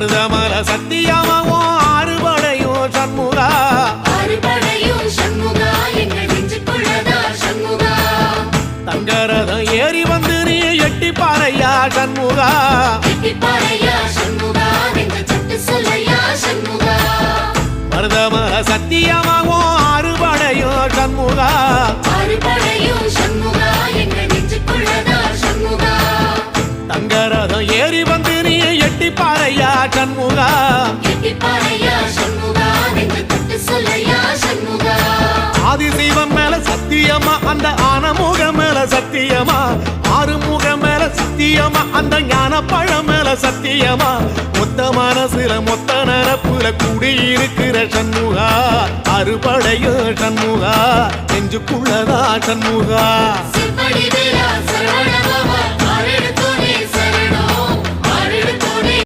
மருதமல சத்தியமாவோ ஆறுபடையும் சண்முகா ஆறுபடையும் சண்முகா எங்கள் நெஞ்சுக்குள்ளதா சண்முகா தங்கரதம் ஏறி வந்து நீ எட்டி பாறையா சண்முகா எட்டி பாறையா சண்முகா எங்க சட்டு சொல்லையா சண்முகா மருதமல சத்தியமாவோ ஆறுபடையும் சண்முகா ஆறுபடையும் சண்முகா எங்கள் நெஞ்சுக்குள்ளதா சண்முகா தங்கரதம் ஏறி வந்து நீ எட்டி பாறையா சண்முகா எட்டி பாறையா சண்முகா எங்க சட்டு சொல்லையா சண்முகா ஆதிசைவம் மேல சத்தியமா அந்த ஆனமுக மேல சத்தியமா ஆறுமுக மேல சத்தியமா அந்த ஞான பழம் மேல சத்தியமா மொத்த மனசுல மொத்த நரப்புல குடியிருக்கிற சண்முகா அறுபடையோ சண்முகா நெஞ்சுக்குள்ளதா சண்முகா சிற்படி வேலா சரவண பவா ஆரெடுத்த